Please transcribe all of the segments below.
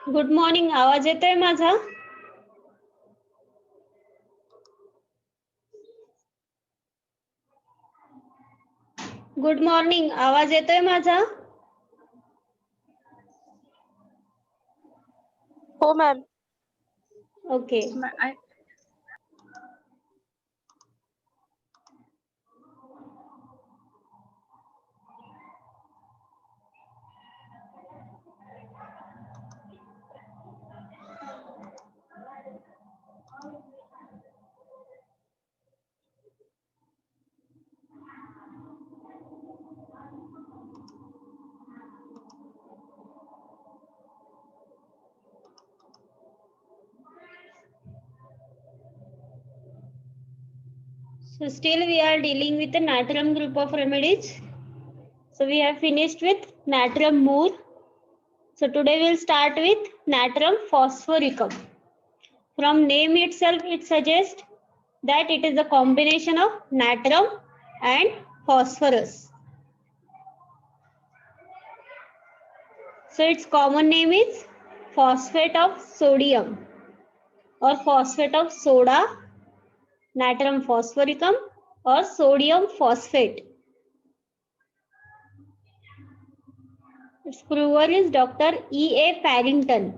Good morning. आवाज येतोय माझा? Good morning. आवाज येतोय माझा? हो ma'am. Okay. So still we are dealing with the natrum group of remedies. So we have finished with natrum mur. So today we'll start with natrum phosphoricum. From name itself it suggests that it is a combination of natrum and phosphorus. So its common name is phosphate of sodium or phosphate of soda, natrum phosphoricum or sodium phosphate. Its prover is Dr. E.A. Farrington.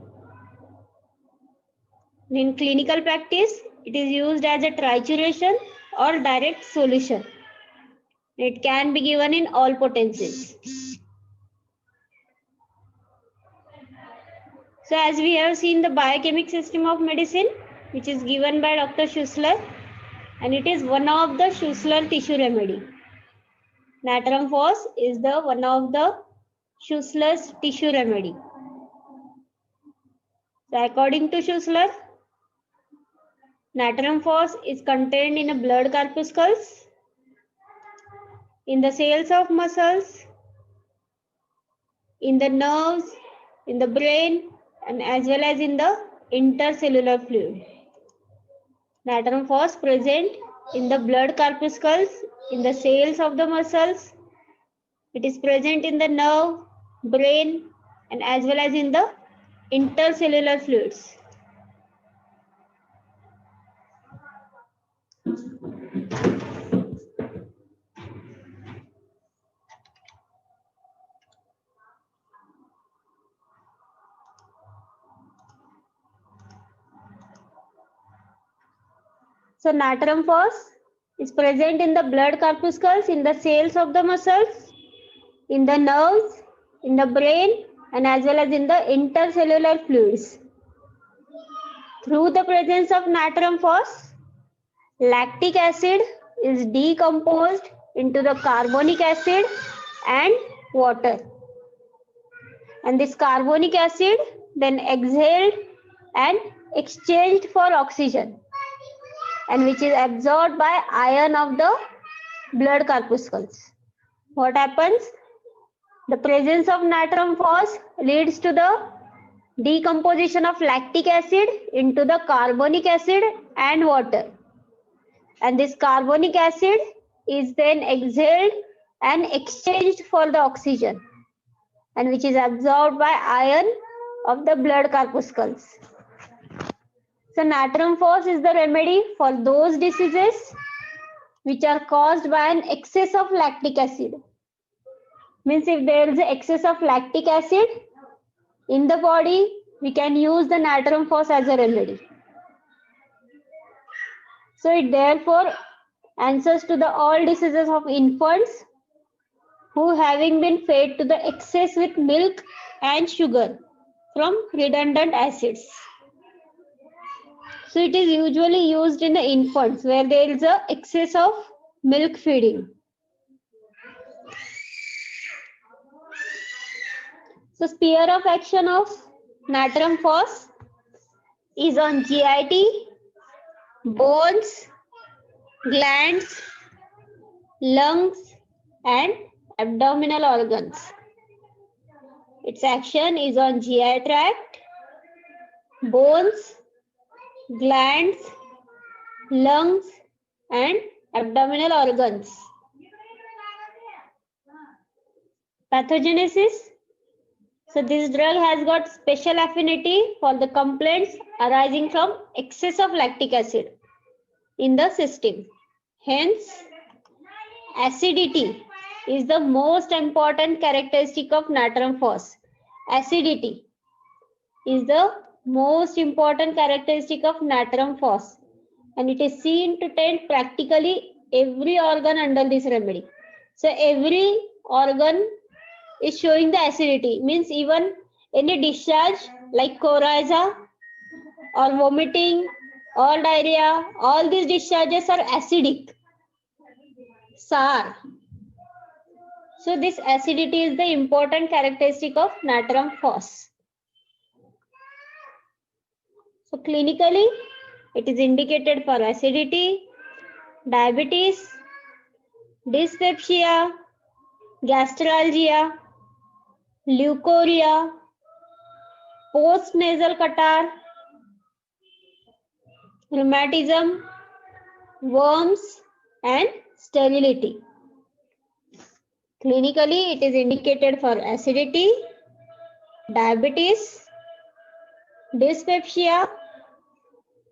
In clinical practice, it is used as a trituration or direct solution. It can be given in all potencies. So as we have seen the biochemic system of medicine, which is given by Dr. Schussler, and it is one of the Schussler tissue remedy. Natrum phos is the one of the Schussler's tissue remedy. So according to Schussler, natrum phos is contained in a blood corpuscles, in the cells of muscles, in the nerves, in the brain, and as well as in the intercellular fluid. Natrum phos present in the blood corpuscles, in the cells of the muscles. It is present in the nerve, brain, and as well as in the intercellular fluids. So natrum phos is present in the blood corpuscles, in the cells of the muscles, in the nerves, in the brain, and as well as in the intercellular fluids. Through the presence of natrum phos, lactic acid is decomposed into the carbonic acid and water. And this carbonic acid then exhaled and exchanged for oxygen, and which is absorbed by iron of the blood corpuscles. What happens? The presence of natrum phos leads to the decomposition of lactic acid into the carbonic acid and water. And this carbonic acid is then exhaled and exchanged for the oxygen, and which is absorbed by iron of the blood corpuscles. So natrum phos is the remedy for those diseases which are caused by an excess of lactic acid. Means if there is excess of lactic acid in the body, we can use the natrum phos as a remedy. So it therefore answers to the all diseases of infants who having been fed to the excess with milk and sugar from redundant acids. So it is usually used in the infants where there is a excess of milk feeding. So sphere of action of natrum phos is on GIT, bones, glands, lungs, and abdominal organs. Its action is on GI tract, bones, glands, lungs, and abdominal organs. Pathogenesis. So this drug has got special affinity for the complaints arising from excess of lactic acid in the system. Hence, acidity is the most important characteristic of natrum phos. Acidity is the most important characteristic of natrum phos, and it is seen to taint practically every organ under this remedy. So every organ is showing the acidity, means even any discharge like coryza or vomiting or diarrhea, all these discharges are acidic, sour. So this acidity is the important characteristic of natrum phos. So clinically, it is indicated for acidity, diabetes, dyspepsia, gastralgia, leukorrhea, postnasal catarrh, rheumatism, worms, and sterility. Clinically, it is indicated for acidity, diabetes, dyspepsia,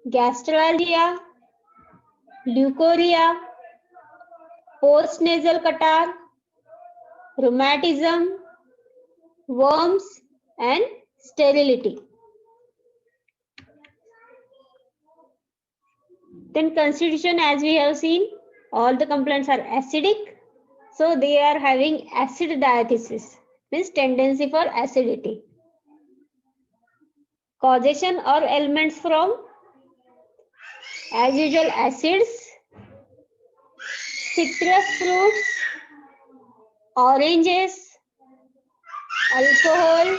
gastralgia, leukorrhea, postnasal catarrh, rheumatism, worms, and sterility. Then constitution, as we have seen, all the complaints are acidic, so they are having acid diathesis, means tendency for acidity. Causation or elements from, as usual, acids, citrus fruits, oranges, alcohol,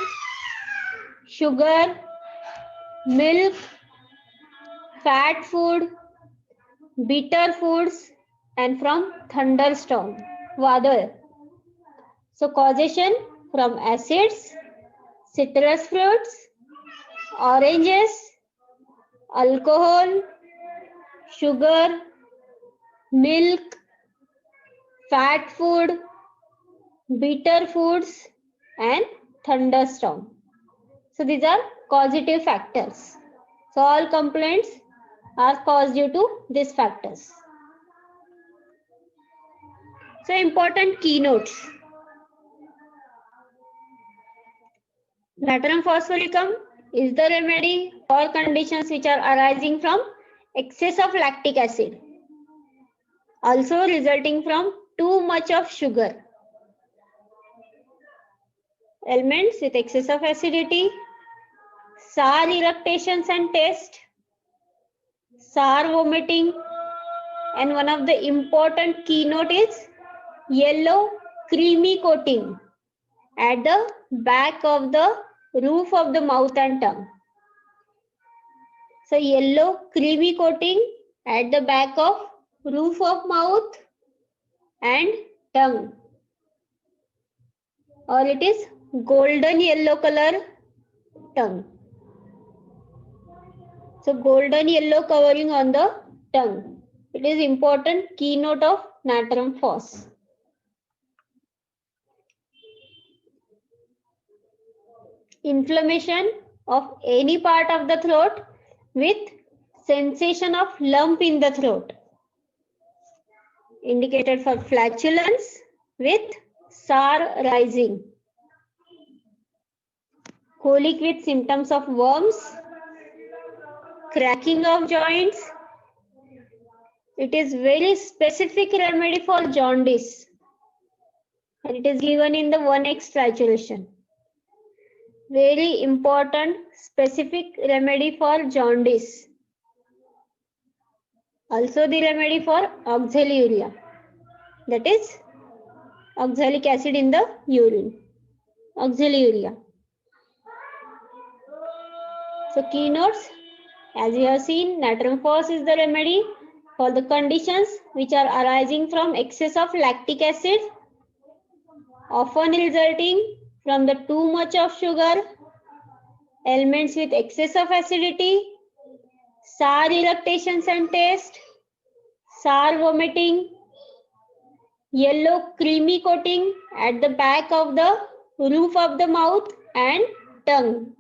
sugar, milk, fat food, bitter foods, and from thunderstorm, vadal. So causation from acids, citrus fruits, oranges, alcohol, sugar, milk, fat food, bitter foods, and thunderstorm. So these are causative factors. So all complaints are caused due to these factors. So important keynotes. Natrum phospholicum is the remedy for conditions which are arising from excess of lactic acid, also resulting from too much of sugar. Ailments with excess of acidity, sour eructations and taste, sour vomiting, and one of the important keynote is yellow creamy coating at the back of the roof of the mouth and tongue. So yellow creamy coating at the back of roof of mouth and tongue, or it is golden yellow color tongue. So golden yellow covering on the tongue. It is important keynote of natrum phos. Inflammation of any part of the throat with sensation of lump in the throat, indicated for flatulence with sour rising. Colic with symptoms of worms, cracking of joints. It is very specific remedy for jaundice, and it is given in the 1x stritulation. Very important specific remedy for jaundice. Also the remedy for oxaluria, that is oxalic acid in the urine, oxaluria. So keynotes, as you have seen, natrum phos is the remedy for the conditions which are arising from excess of lactic acid, often resulting from the too much of sugar, ailments with excess of acidity, sour eructations and taste, sour vomiting, yellow creamy coating at the back of the roof of the mouth and tongue.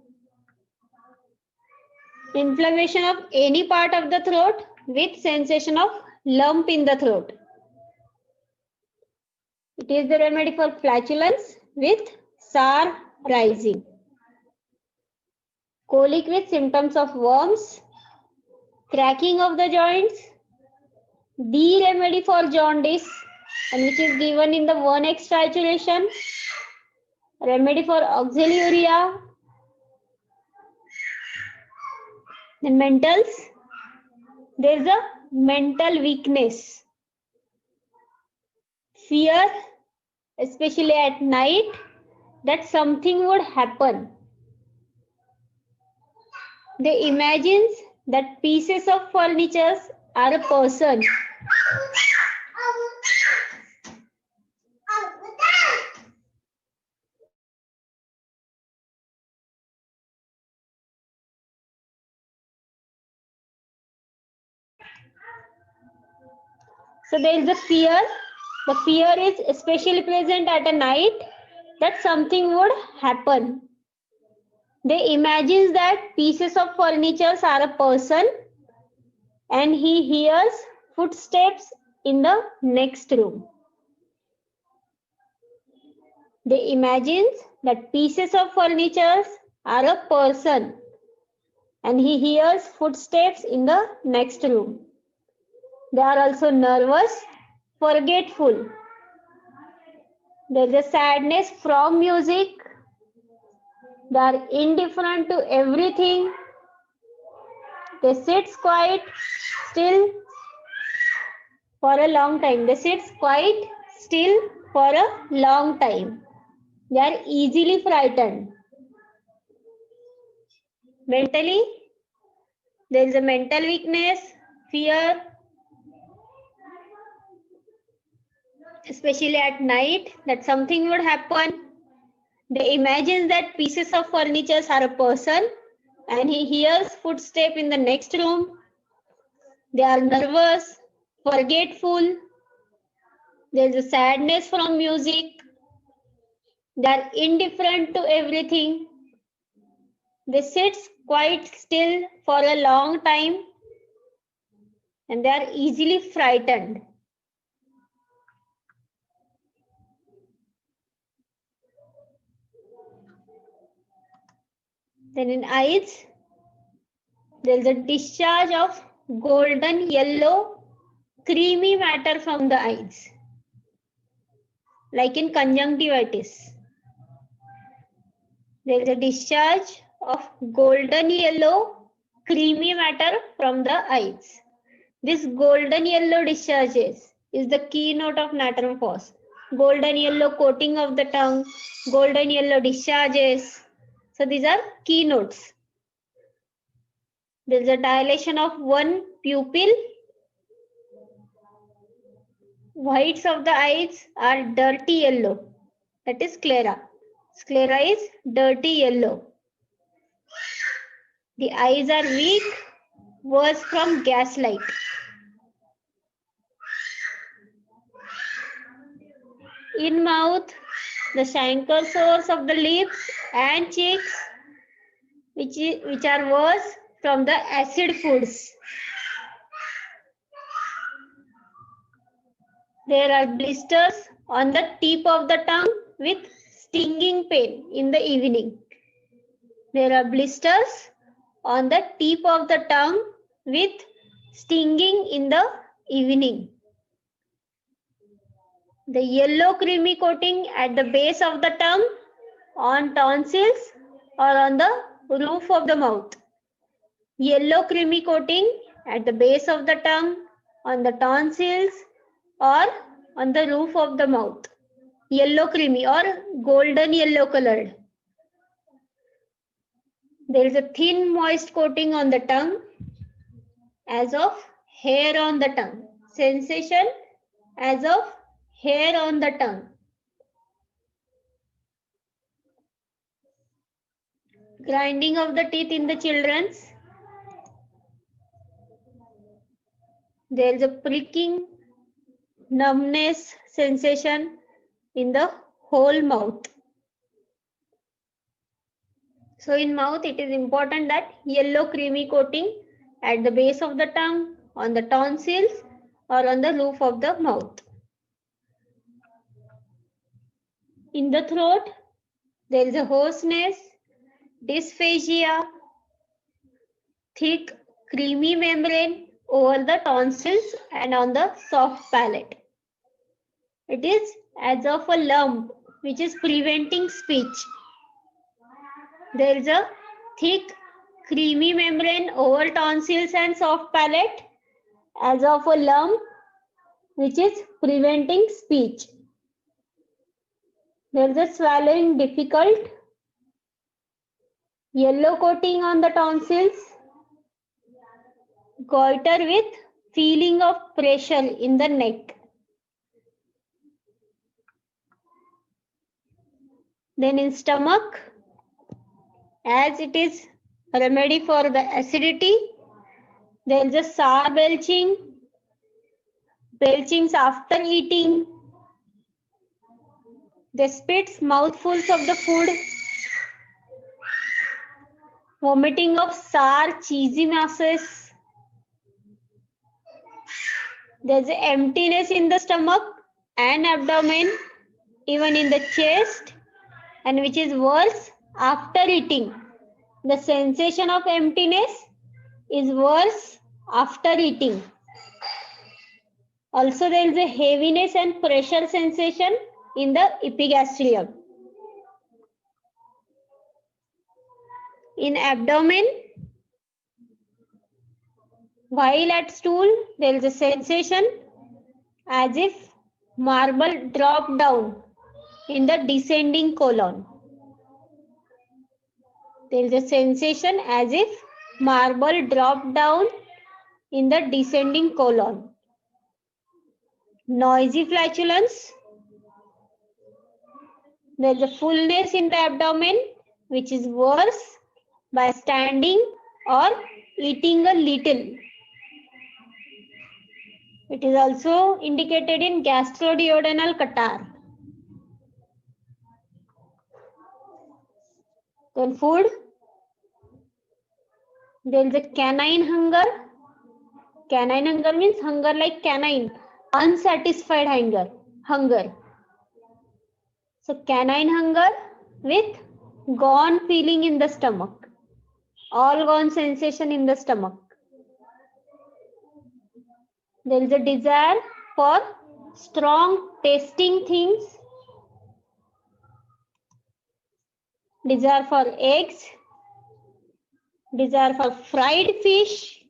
Inflammation of any part of the throat with sensation of lump in the throat. It is the remedy for flatulence with sour rising. Colic with symptoms of worms, cracking of the joints. The remedy for jaundice, and which is given in the 1x titration. Remedy for oxaluria. Then mentals. There is a mental weakness. Fear, especially at night, that something would happen. They imagine that pieces of furniture are a person. So there is a fear. The fear is especially present at a night that something would happen. They imagine that pieces of furniture are a person and he hears footsteps in the next room. They imagine that pieces of furniture are a person and he hears footsteps in the next room. They are also nervous, forgetful. There is a sadness from music. They are indifferent to everything. They sit quite still for a long time. They sit quite still for a long time. They are easily frightened. Mentally, there is a mental weakness, fear, especially at night, that something would happen. They imagine that pieces of furniture are a person and he hears footsteps in the next room. They are nervous, forgetful. There is a sadness from music. They are indifferent to everything. They sit quite still for a long time and they are easily frightened. Then in eyes, there is a discharge of golden yellow creamy matter from the eyes, like in conjunctivitis. There is a discharge of golden yellow creamy matter from the eyes. This golden yellow discharges is the keynote of natrum phos. Golden yellow coating of the tongue, golden yellow discharges. So these are keynotes. There is a dilation of one pupil. Whites of the eyes are dirty yellow. That is sclera. Sclera is dirty yellow. The eyes are weak, worse from gaslight. In mouth, the chancre sores of the lips and cheeks, which are worse from the acid foods. There are blisters on the tip of the tongue with stinging pain in the evening. There are blisters on the tip of the tongue with stinging in the evening. The yellow creamy coating at the base of the tongue, on tonsils or on the roof of the mouth. Yellow creamy coating at the base of the tongue, on the tonsils or on the roof of the mouth. Yellow creamy or golden yellow colored. There is a thin moist coating on the tongue as of hair on the tongue. Sensation as of hair on the tongue. Grinding of the teeth in the children's. There is a pricking, numbness sensation in the whole mouth. So in mouth, it is important that yellow creamy coating at the base of the tongue, on the tonsils, or on the roof of the mouth. In the throat, there is a hoarseness, dysphagia, thick creamy membrane over the tonsils and on the soft palate. It is as of a lump which is preventing speech. There is a thick creamy membrane over tonsils and soft palate as of a lump which is preventing speech. There is a swallowing difficult, yellow coating on the tonsils, goiter with feeling of pressure in the neck. Then in stomach, as it is a remedy for the acidity, there is a sour belching, belchings after eating. They spits mouthfuls of the food, vomiting of sour, cheesy masses. There's emptiness in the stomach and abdomen, even in the chest, and which is worse after eating. The sensation of emptiness is worse after eating. Also, there is a heaviness and pressure sensation in the epigastrium. In abdomen, while at stool, there is a sensation as if marble dropped down in the descending colon. There is a sensation as if marble dropped down in the descending colon. Noisy flatulence. There is a fullness in the abdomen which is worse by standing or eating a little. It is also indicated in gastroduodenal catarrh. Then food. There is a canine hunger. Canine hunger means hunger like canine, unsatisfied hunger. So canine hunger with gone feeling in the stomach, all gone sensation in the stomach. There is a desire for strong tasting things, desire for eggs, desire for fried fish,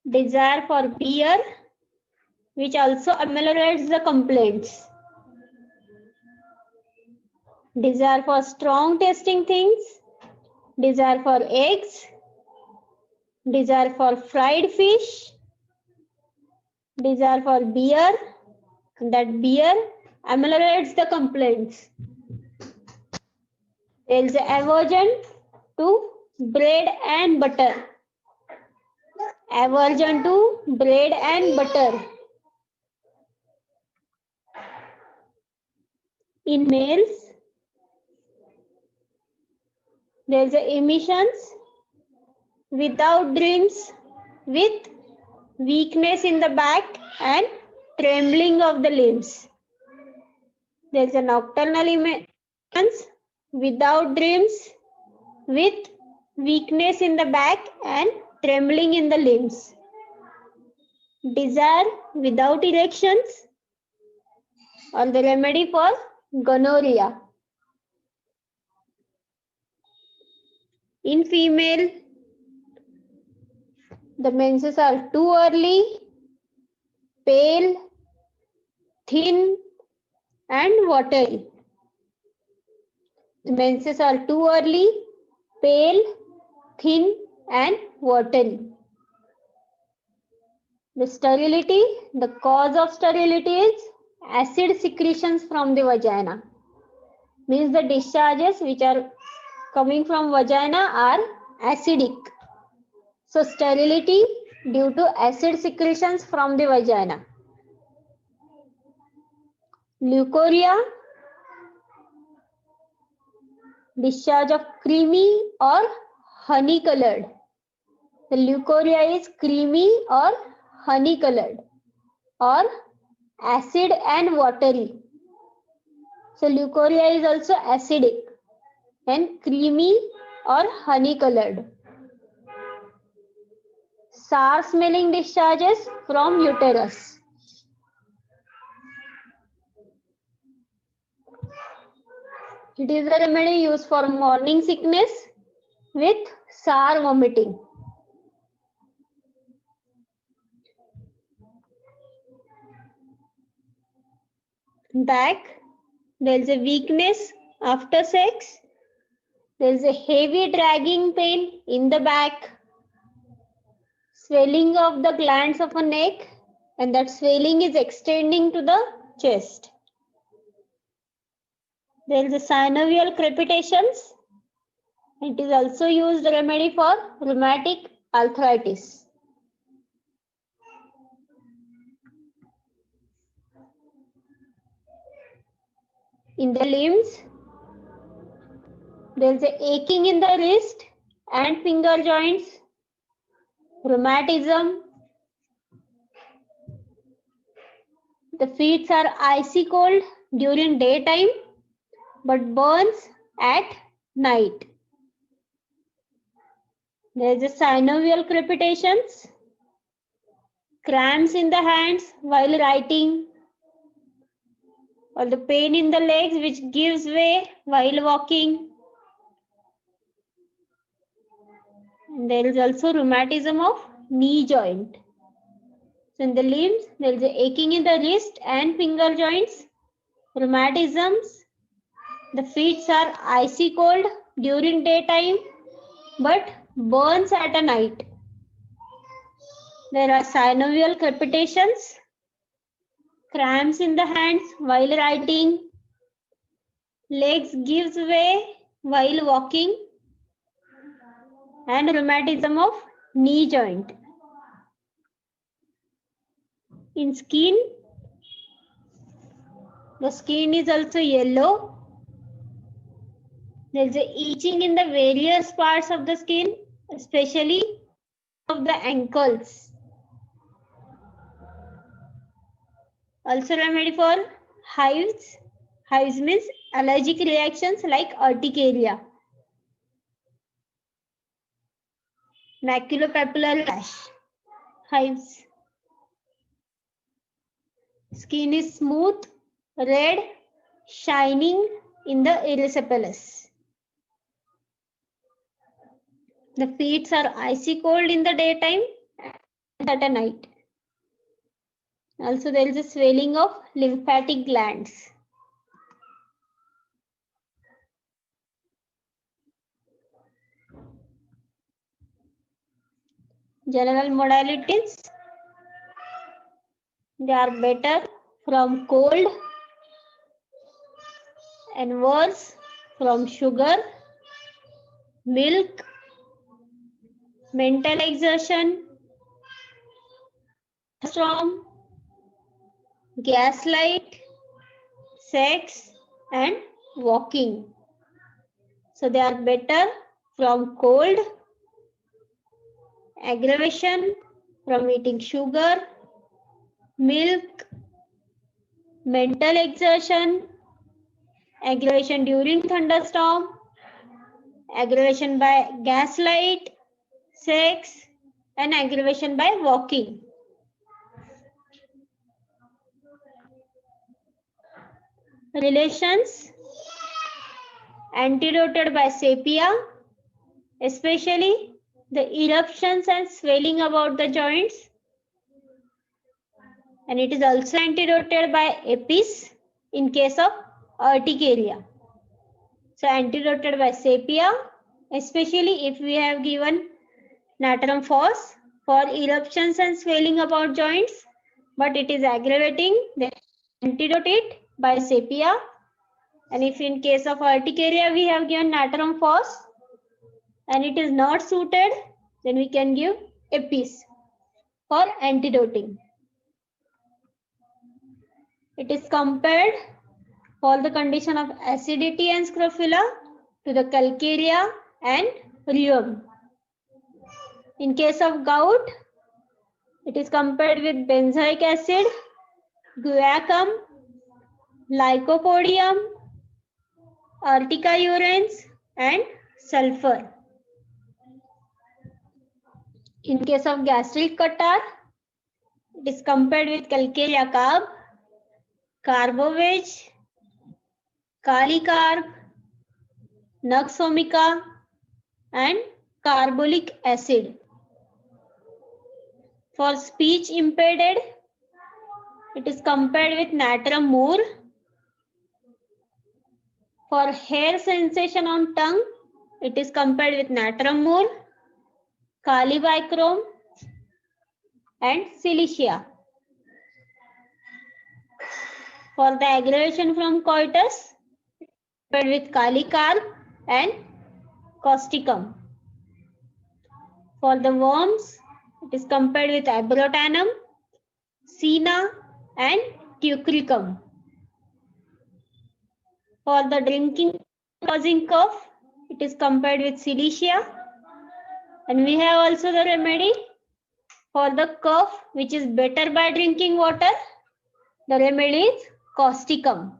desire for beer, which also ameliorates the complaints. Desire for strong tasting things, desire for eggs, desire for fried fish, desire for beer, and that beer ameliorates the complaints. There is aversion to bread and butter. Aversion to bread and butter. In males, there is emissions without dreams with weakness in the back and trembling of the limbs. There is a nocturnal emissions without dreams with weakness in the back and trembling in the limbs. Desire without erections, or the remedy for gonorrhea. In female, the menses are too early, pale, thin, and watery. The menses are too early, pale, thin, and watery. The sterility, the cause of sterility is acid secretions from the vagina. Means the discharges which are coming from vagina are acidic. So sterility due to acid secretions from the vagina. Leukorrhea, discharge of creamy or honey colored. The leukorrhea is creamy or honey colored or acid and watery. So leukorrhea is also acidic and creamy or honey colored. Sour smelling discharges from uterus. It is a remedy used for morning sickness with sour vomiting. Back, there is a weakness after sex. There is a heavy dragging pain in the back. Swelling of the glands of a neck, and that swelling is extending to the chest. There is a synovial crepitations. It is also used remedy for rheumatic arthritis. In the limbs, there is a aching in the wrist and finger joints, rheumatism. The feet are icy cold during daytime but burns at night. There is a synovial crepitations, cramps in the hands while writing, or the pain in the legs which gives way while walking. And there is also rheumatism of knee joint. So in the limbs, there is a aching in the wrist and finger joints, rheumatisms. The feet are icy cold during daytime but burns at a night. There are synovial crepitations, cramps in the hands while writing, legs gives way while walking, and rheumatism of knee joint. In skin, the skin is also yellow. There is a itching in the various parts of the skin, especially of the ankles. Also remedy for hives. Hives means allergic reactions like urticaria. Maculopapular rash. Hives. Skin is smooth, red, shining in the erysipelas. The feet are icy cold in the daytime and at a night. Also, there is a swelling of lymphatic glands. General modalities. They are better from cold and worse from sugar, milk, mental exertion, storm, gaslight, sex, and walking. So they are better from cold, aggravation from eating sugar, milk, mental exertion, aggravation during thunderstorm, aggravation by gaslight, sex, and aggravation by walking. Relations antidoted by sepia, especially the eruptions and swelling about the joints, and it is also antidoted by apis in case of urticaria. So antidoted by sepia, especially if we have given natrum phos for eruptions and swelling about joints, but it is aggravating, then antidote it by sepia. And if in case of urticaria we have given natrum phos and it is not suited, then we can give apis for antidoting. It is compared for the condition of acidity and scrofula to the calcarea and rheum. In case of gout, it is compared with benzoic acid, guaiacum, lycopodium, Urtica urens, and sulfur. In case of gastric catarrh, it is compared with calcarea carb, carbovage, kalicarb, nux vomica, and carbolic acid. For speech impeded, it is compared with natrum mur. For hair sensation on tongue, it is compared with natrum mur, calibichrome, and silicia. For the aggravation from coitus, compared with kalicarb and causticum. For the worms, it is compared with abrotanum, senna, and teucricum. For the drinking causing cough, it is compared with silicia. And we have also the remedy for the cough which is better by drinking water. The remedy is causticum.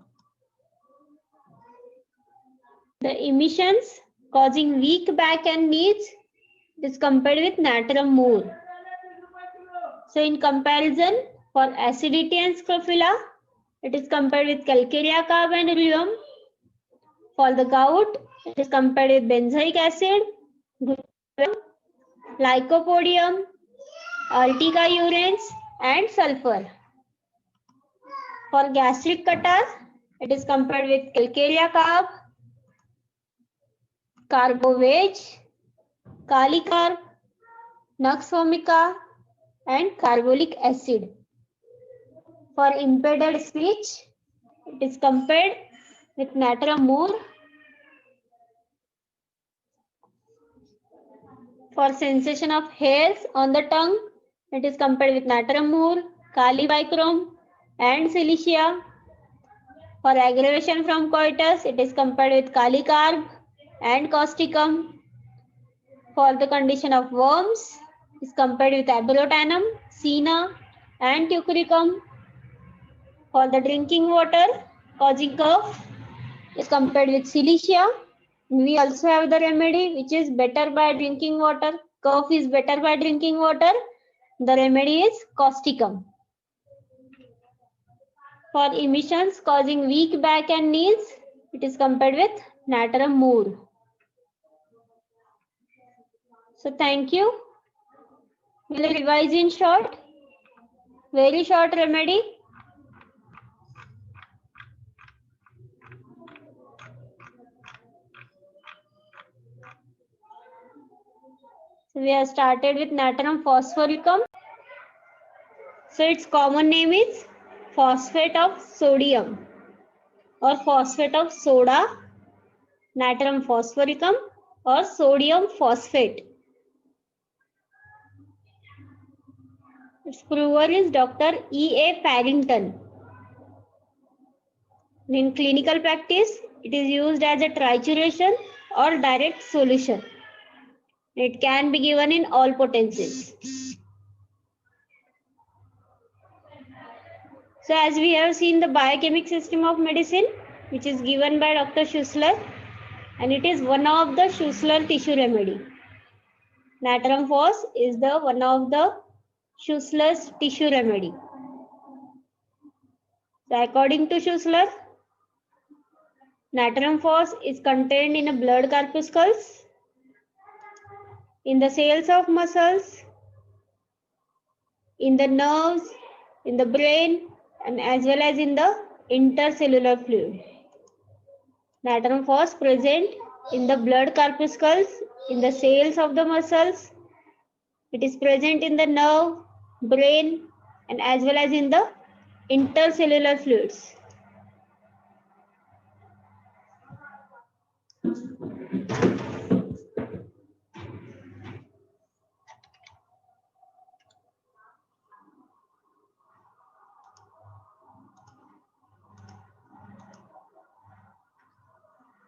The emissions causing weak back and knees is compared with natrum mur. So in comparison, for acidity and scrofula, it is compared with calcarea carb and rheum. For the gout, it is compared with benzoic acid, lycopodium, Urtica urens, and sulfur. For gastric catarrh, it is compared with calcarea carb, carbovage, kalicarb, nux vomica, and carbolic acid. For impeded speech, it is compared with natrum mur. For sensation of hairs on the tongue, it is compared with natrum mur, calibichrome, and silicia. For aggravation from coitus, it is compared with kalicarb and causticum. For the condition of worms, it is compared with abrotanum, senna, and teucricum. For the drinking water causing cough, it is compared with silicia. We also have the remedy which is better by drinking water. Cough is better by drinking water. The remedy is causticum. For emissions causing weak back and knees, it is compared with natrum mur. So thank you. We will revise in short. Very short remedy. So we have started with natrum phosphoricum. So its common name is phosphate of sodium or phosphate of soda, natrum phosphoricum or sodium phosphate. Its prover is Dr. E.A. Farrington. In clinical practice, it is used as a trituration or direct solution. It can be given in all potencies. So as we have seen the biochemic system of medicine, which is given by Dr. Schussler, and it is one of the Schussler tissue remedy. Natrum phos is the one of the Schussler's tissue remedy. So according to Schussler, natrum phos is contained in a blood corpuscles, in the cells of muscles, in the nerves, in the brain, and as well as in the intercellular fluid. Natrum phos present in the blood corpuscles, in the cells of the muscles. It is present in the nerve, brain, and as well as in the intercellular fluids.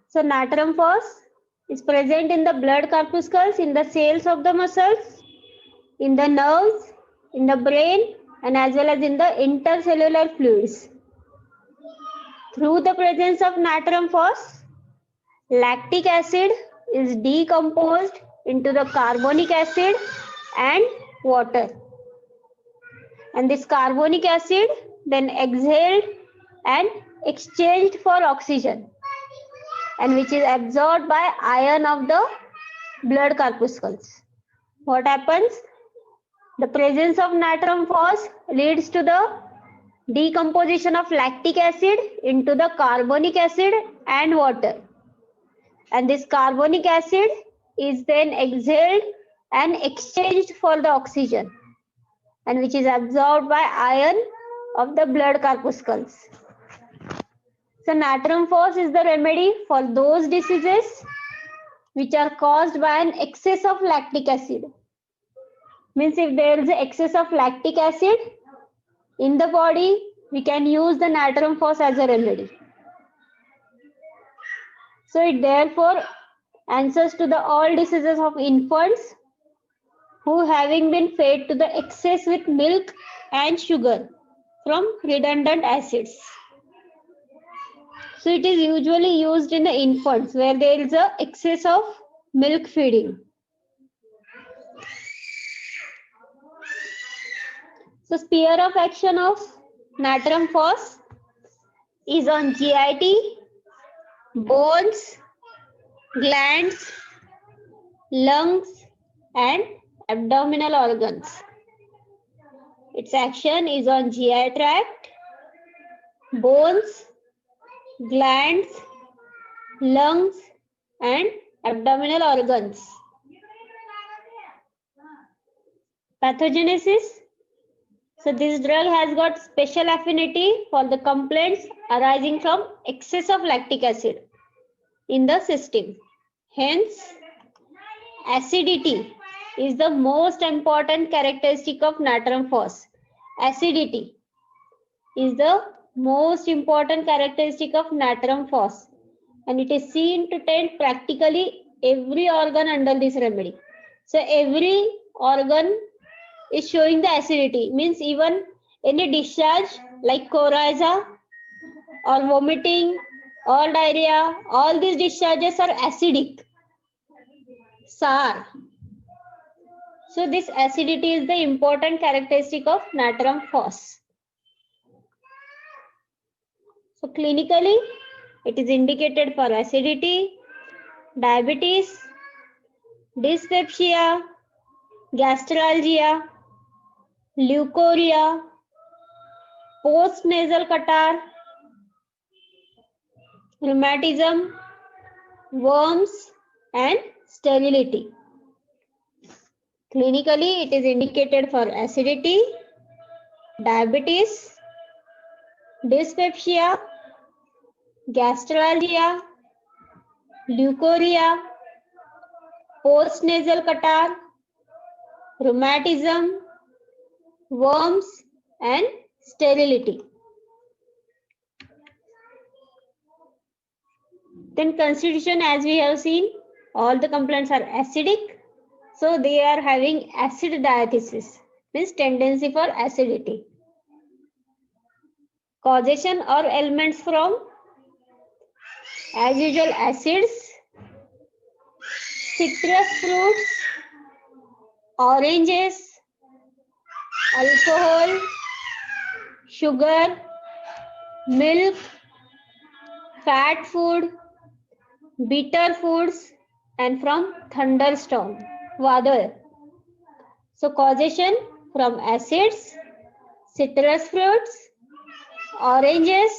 So natrum phos is present in the blood corpuscles, in the cells of the muscles, in the nerves, in the brain, and as well as in the intercellular fluids. Through the presence of natrium phos, lactic acid is decomposed into the carbonic acid and water. And this carbonic acid then exhaled and exchanged for oxygen, and which is absorbed by ion of the blood corpuscles. What happens? The presence of natrium phos leads to the decomposition of lactic acid into the carbonic acid and water. And this carbonic acid is then exhaled and exchanged for the oxygen, and which is absorbed by ion of the blood corpuscles. So natrium phos is the remedy for those diseases which are caused by an excess of lactic acid. Means if there is excess of lactic acid in the body, we can use the natrium phos as a remedy. So it therefore answers to the all diseases of infants who having been fed to the excess with milk and sugar from redundant acids. So it is usually used in the infants where there is a excess of milk feeding. So sphere of action of natrium phos is on GIT, bones, glands, lungs, and abdominal organs. Its action is on GI tract, bones, glands, lungs, and abdominal organs. Pathogenesis. So this drug has got special affinity for the complaints arising from excess of lactic acid in the system. Hence, acidity is the most important characteristic of natrium phos. Acidity is the most important characteristic of natrium phos, and it is seen to taint practically every organ under this remedy. So every organ is showing the acidity, means even any discharge like coryza or vomiting or diarrhea, all these discharges are acidic, sour. So this acidity is the important characteristic of natrium phos. So clinically, it is indicated for acidity, diabetes, dyspepsia, gastralgia, leukorrhea, postnasal catarrh, rheumatism, worms, and sterility. Clinically, it is indicated for acidity, diabetes, dyspepsia, gastralgia, leukorrhea, postnasal catarrh, rheumatism, worms, and sterility. Then constitution, as we have seen, all the complaints are acidic. So they are having acid diathesis, means tendency for acidity. Causation or elements from, as usual, acids, citrus fruits, oranges, alcohol, sugar, milk, fat food, bitter foods, and from thunderstorm, vadal. So causation from acids, citrus fruits, oranges,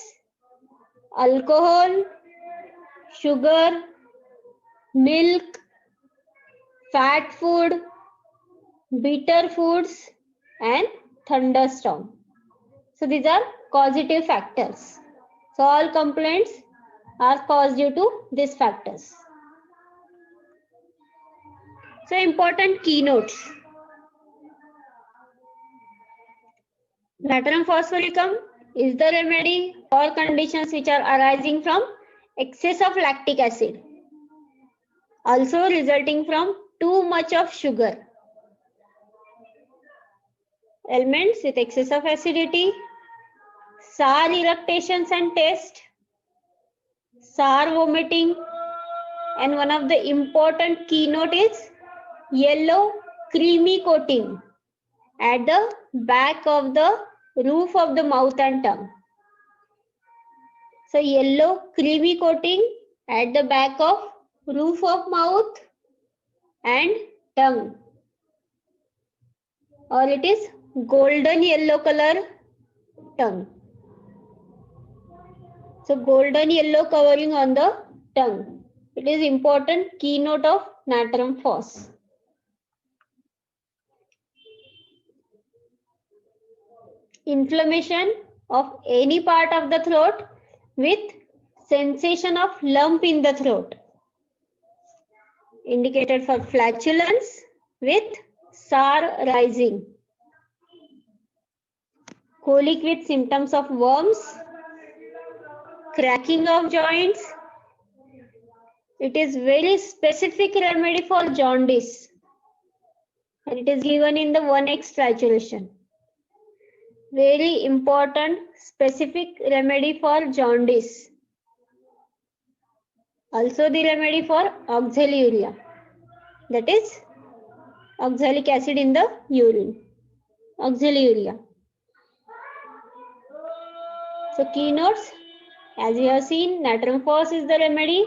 alcohol, sugar, milk, fat food, bitter foods, and thunderstorm. So these are causative factors. So all complaints are caused due to these factors. So important keynotes. Natrium phospholicum is the remedy for conditions which are arising from excess of lactic acid. also resulting from too much of sugar. Ailments with excess of acidity, sour eructations and taste, sour vomiting, and one of the important keynote is yellow creamy coating at the back of the roof of the mouth and tongue. So yellow creamy coating at the back of roof of mouth and tongue, or it is golden yellow color tongue. So golden yellow covering on the tongue. It is important keynote of natrum phos. Inflammation of any part of the throat with sensation of lump in the throat, indicated for flatulence with sour rising. Colic with symptoms of worms, cracking of joints. It is very specific remedy for jaundice, and it is given in the 1x stridulation. Very important specific remedy for jaundice. Also the remedy for oxaluria, that is oxalic acid in the urine, oxaluria. So keynotes, as you have seen, natrum phos is the remedy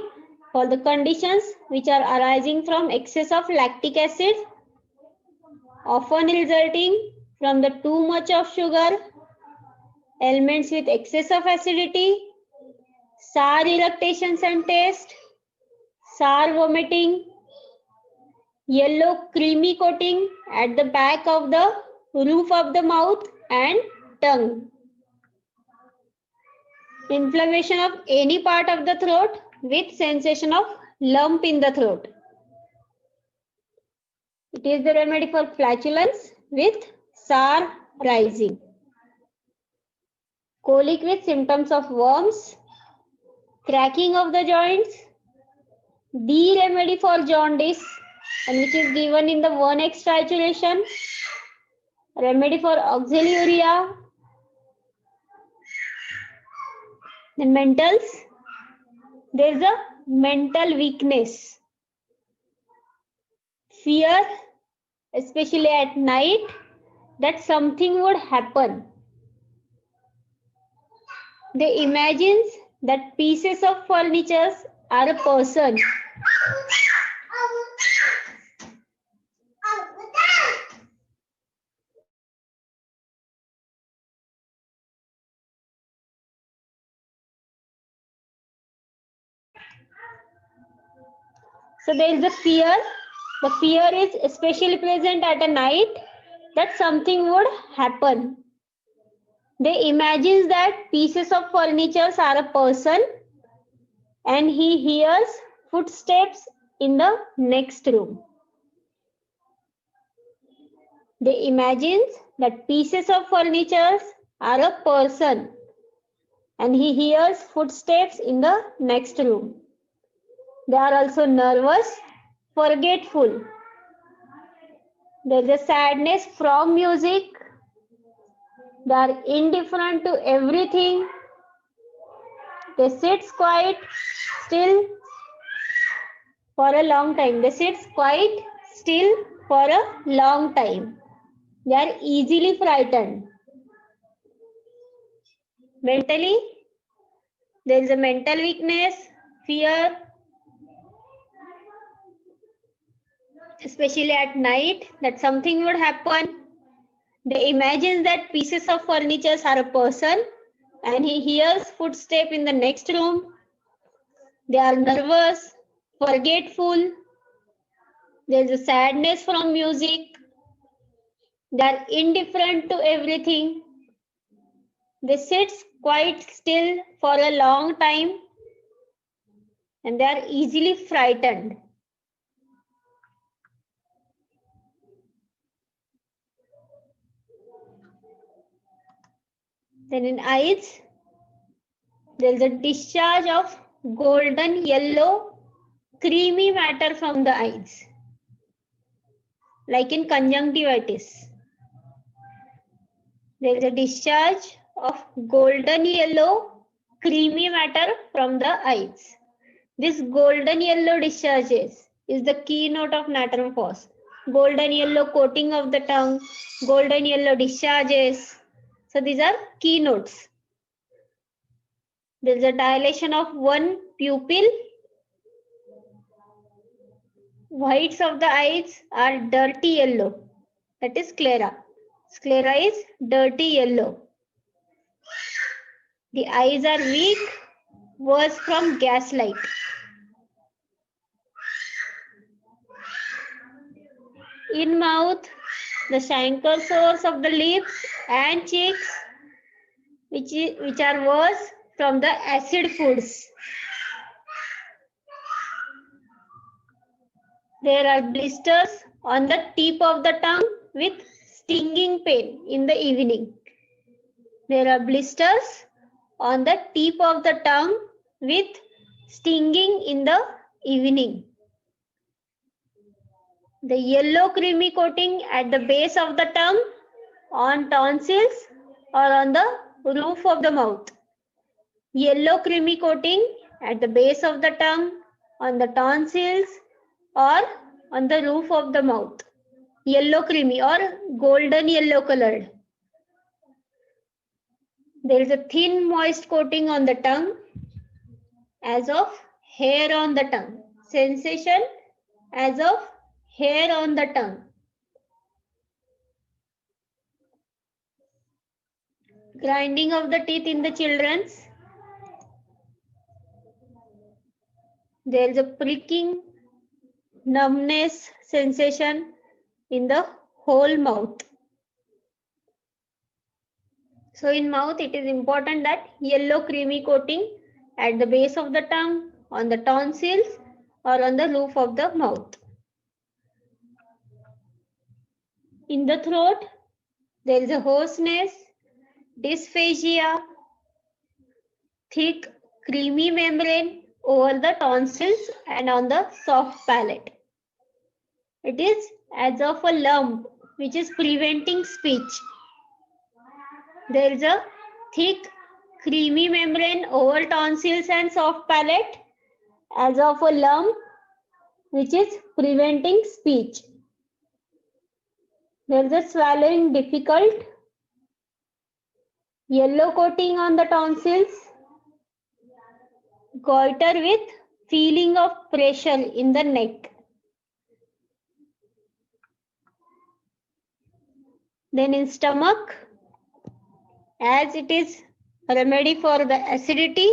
for the conditions which are arising from excess of lactic acid, often resulting from the too much of sugar, ailments with excess of acidity, sour eructations and taste, sour vomiting, yellow creamy coating at the back of the roof of the mouth and tongue. Inflammation of any part of the throat with sensation of lump in the throat. It is the remedy for flatulence with sour rising. Colic with symptoms of worms, cracking of the joints. The remedy for jaundice, and which is given in the 1x stridulation. Remedy for oxaluria. The mentals, there is a mental weakness, fear, especially at night, that something would happen. They imagine that pieces of furniture are a person. So there is a fear. The fear is especially present at a night that something would happen. They imagine that pieces of furniture are a person and he hears footsteps in the next room. They imagine that pieces of furniture are a person and he hears footsteps in the next room. They are also nervous, forgetful. There is a sadness from music. They are indifferent to everything. They sit quite still for a long time. They sit quite still for a long time. They are easily frightened. Mentally, there is a mental weakness, fear, especially at night, that something would happen. They imagine that pieces of furniture are a person and he hears footsteps in the next room. They are nervous, forgetful. There is a sadness from music. They are indifferent to everything. They sit quite still for a long time and they are easily frightened. Then in eyes, there is a discharge of golden yellow creamy matter from the eyes, like in conjunctivitis. There is a discharge of golden yellow creamy matter from the eyes. This golden yellow discharges is the keynote of natrum phos. Golden yellow coating of the tongue, golden yellow discharges. So these are keynotes. There is a dilation of one pupil. Whites of the eyes are dirty yellow. That is sclera. Sclera is dirty yellow. The eyes are weak, worse from gaslight. In mouth, the chancre sores of the lips and cheeks, which are worse from the acid foods. There are blisters on the tip of the tongue with stinging pain in the evening. There are blisters on the tip of the tongue with stinging in the evening. The yellow creamy coating at the base of the tongue, on tonsils or on the roof of the mouth. Yellow creamy coating at the base of the tongue, on the tonsils or on the roof of the mouth. Yellow creamy or golden yellow colored. There is a thin moist coating on the tongue as of hair on the tongue. Sensation as of hair on the tongue. Grinding of the teeth in the children's. There is a pricking, numbness sensation in the whole mouth. So in mouth, it is important that yellow creamy coating at the base of the tongue, on the tonsils or on the roof of the mouth. In the throat, there is a hoarseness, dysphagia, thick creamy membrane over the tonsils and on the soft palate. It is as of a lump which is preventing speech. There is a thick creamy membrane over tonsils and soft palate as of a lump which is preventing speech. There is a swallowing difficult, yellow coating on the tonsils, goiter with feeling of pressure in the neck. Then in stomach, as it is a remedy for the acidity,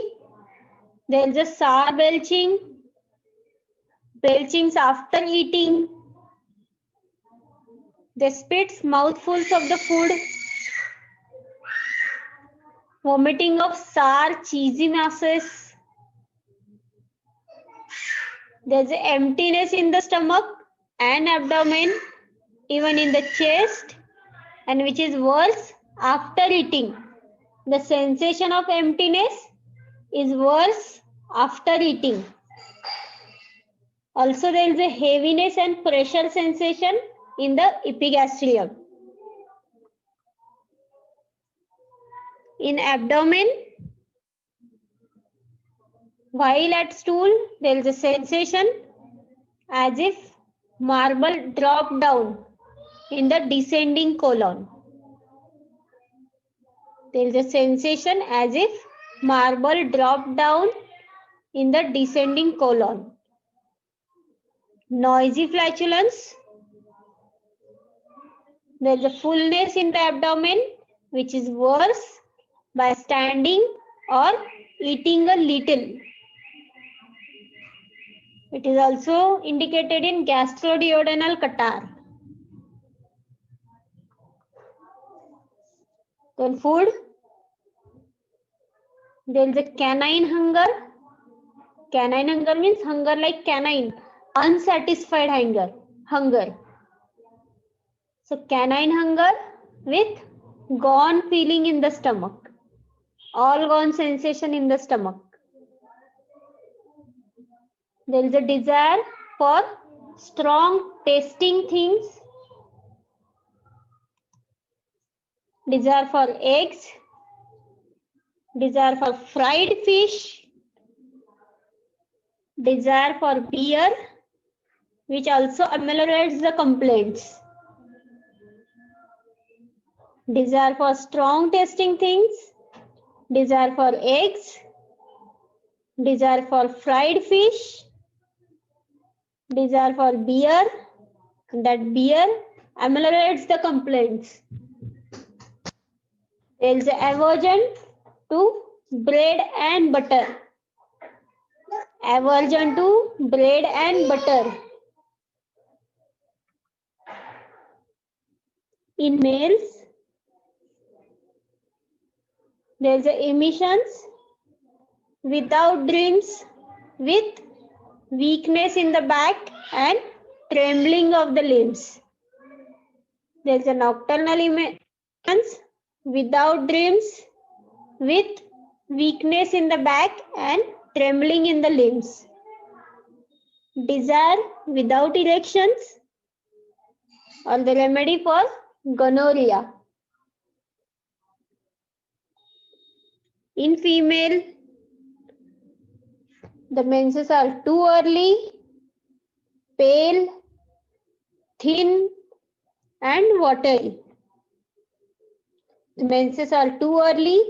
there is a sour belching, belchings after eating. They spits mouthfuls of the food, vomiting of sour, cheesy masses. There's emptiness in the stomach and abdomen, even in the chest, and which is worse after eating. The sensation of emptiness is worse after eating. Also, there is a heaviness and pressure sensation in the epigastrium. In abdomen, while at stool, there is a sensation as if marble dropped down in the descending colon. There is a sensation as if marble dropped down in the descending colon. Noisy flatulence. There is a fullness in the abdomen which is worse by standing or eating a little. It is also indicated in gastroduodenal catarrh. Then food. There is a canine hunger. Canine hunger means hunger like canine, unsatisfied hunger. So canine hunger with gone feeling in the stomach, all gone sensation in the stomach. There is a desire for strong tasting things, desire for eggs, desire for fried fish, desire for beer, which also ameliorates the complaints. Desire for strong tasting things, desire for eggs, desire for fried fish, desire for beer, and that beer ameliorates the complaints. There is aversion to bread and butter. Aversion to bread and butter. In males, there is emissions without dreams, with weakness in the back and trembling of the limbs. There is a nocturnal emissions without dreams, with weakness in the back and trembling in the limbs. Desire without erections, or the remedy for gonorrhea. In female, the menses are too early, pale, thin, and watery. The menses are too early,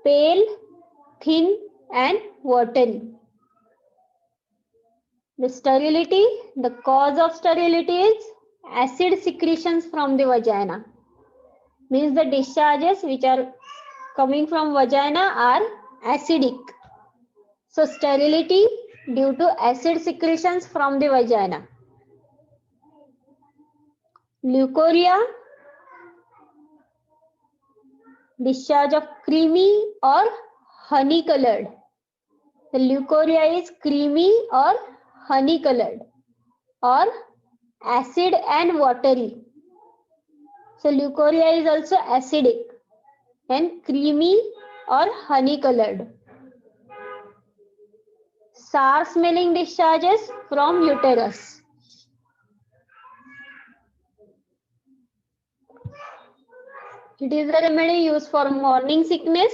pale, thin, and watery. The sterility, the cause of sterility is acid secretions from the vagina. Means the discharges which are coming from vagina are acidic. So sterility due to acid secretions from the vagina. Leukorrhea, discharge of creamy or honey colored. The leukorrhea is creamy or honey colored or acid and watery. So leukorrhea is also acidic and creamy or honey colored. Sour smelling discharges from uterus. It is a remedy used for morning sickness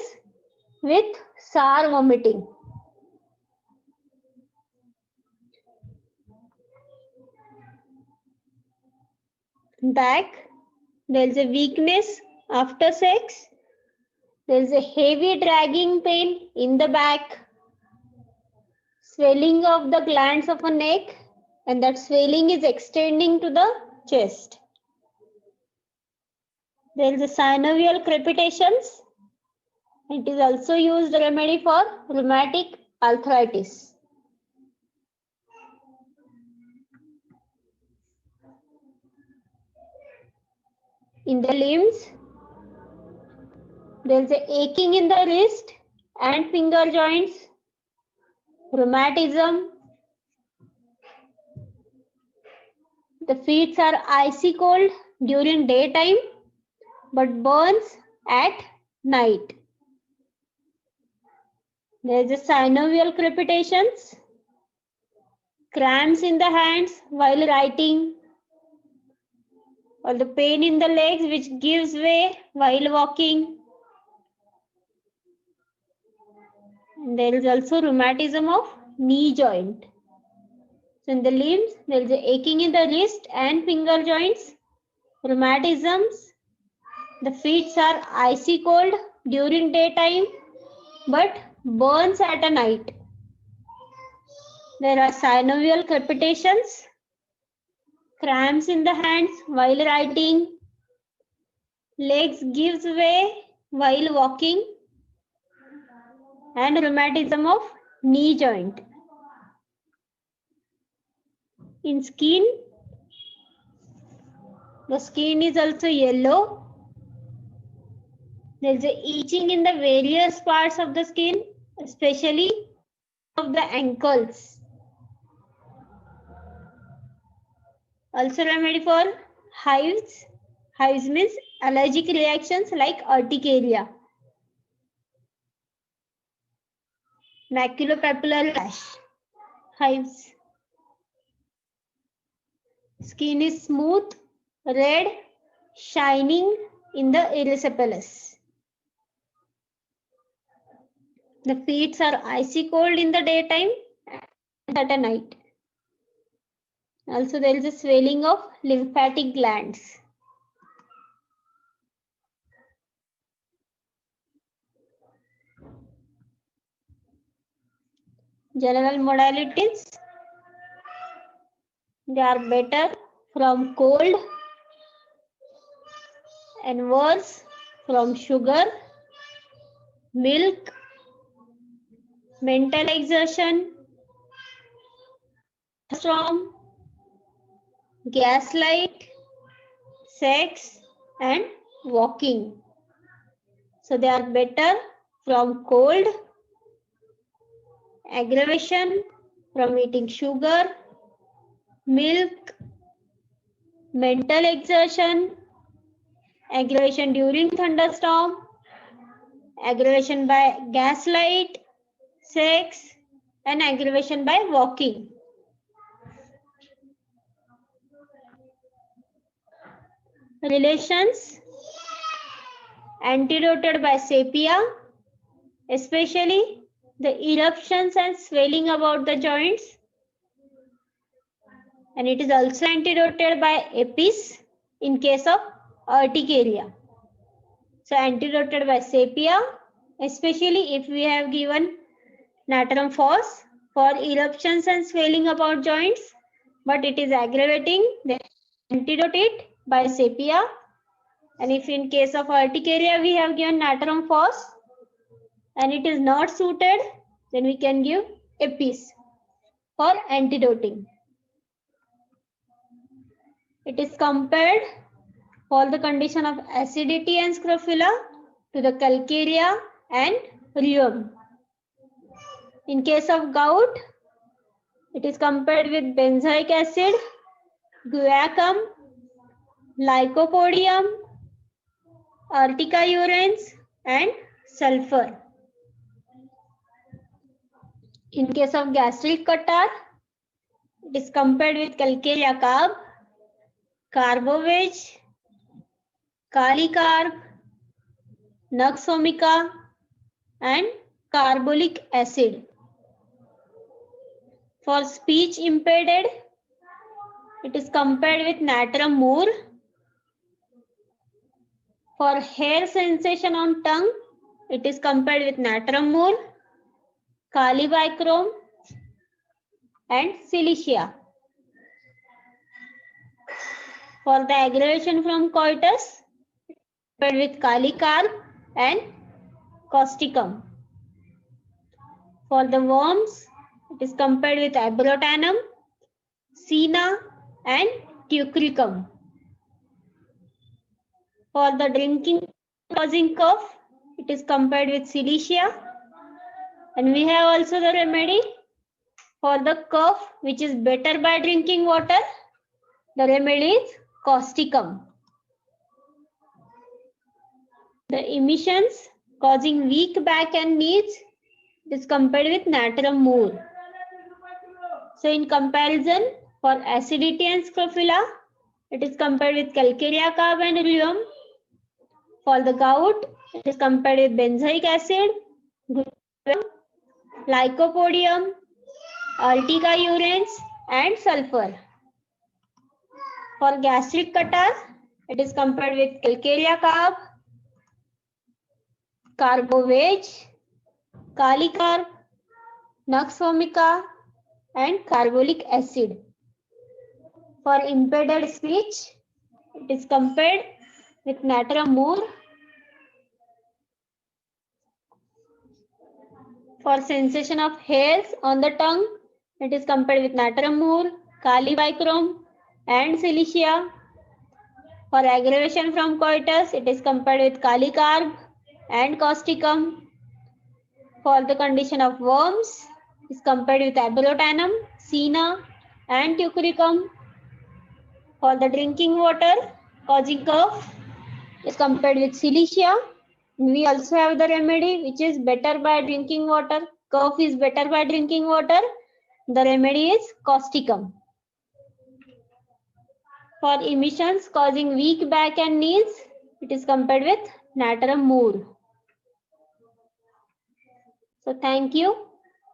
with sour vomiting. Back, there is a weakness after sex. There is a heavy dragging pain in the back. Swelling of the glands of a neck, and that swelling is extending to the chest. There is a synovial crepitations. It is also used remedy for rheumatic arthritis. In the limbs, there is a aching in the wrist and finger joints, rheumatism. The feet are icy cold during daytime but burns at night. There is a synovial crepitations, cramps in the hands while writing, or the pain in the legs which gives way while walking. And there is also rheumatism of knee joint. So in the limbs, there is a aching in the wrist and finger joints, rheumatisms. The feet are icy cold during daytime but burns at a night. There are synovial crepitations, cramps in the hands while writing, legs gives way while walking, and rheumatism of knee joint. In skin, the skin is also yellow. There is a itching in the various parts of the skin, especially of the ankles. Also remedy for hives. Hives means allergic reactions like urticaria. Maculopapular rash. hives. Skin is smooth, red, shining in the erysipelas. The feet are icy cold in the daytime and at night. Also, there is a swelling of lymphatic glands. General modalities. They are better from cold and worse from sugar, milk, mental exertion, storm, gaslight, sex, and walking. So they are better from cold, aggravation from eating sugar, milk, mental exertion, aggravation during thunderstorm, aggravation by gaslight, sex, and aggravation by walking. Relations antidoted by sepia, especially the eruptions and swelling about the joints, and it is also antidoted by apis in case of urticaria. So antidoted by sepia, especially if we have given natrum phos for eruptions and swelling about joints, but it is aggravating, then antidote it by sepia. And if in case of urticaria we have given natrum phos and it is not suited, then we can give apis for antidoting. It is compared for the condition of acidity and scrofula to the calcarea and rheum. In case of gout, it is compared with benzoic acid, guaiacum, lycopodium, urtica urens, and sulfur. In case of gastric catarrh, it is compared with calcarea carb, carbovage, kalicarb, nux vomica, and carbolic acid. For speech impeded, it is compared with natrum mur. For hair sensation on tongue, it is compared with natrum mur, calibichrome, and silicea. For the aggravation from coitus, compared with kalicarb and causticum. For the worms, it is compared with abrotanum, senna, and teucricum. For the drinking causing cough, it is compared with silicea. And we have also the remedy for the cough which is better by drinking water. The remedy is causticum. The emissions causing weak back and knees is compared with natrum mur. So in comparison, for acidity and scrofula, it is compared with calcarea carb and rheum. For the gout, it is compared with benzoic acid, lycopodium, urtica urens, and sulfur. For gastric catarrh, it is compared with calcarea carb, carbovage, kalicarb, nux vomica, and carbolic acid. For impeded speech, it is compared with natrum mur. For sensation of hairs on the tongue, it is compared with natrum mur, calibichrome, and silicea. For aggravation from coitus, it is compared with kalicarb and causticum. For the condition of worms, it is compared with abrotanum, senna, and teucricum. For the drinking water causing cough, it is compared with silicea. We also have the remedy which is better by drinking water. Cough is better by drinking water. The remedy is causticum. For emissions causing weak back and knees, it is compared with Natrum Mur. So thank you.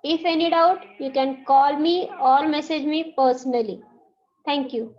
If any doubt, you can call me or message me personally. Thank you.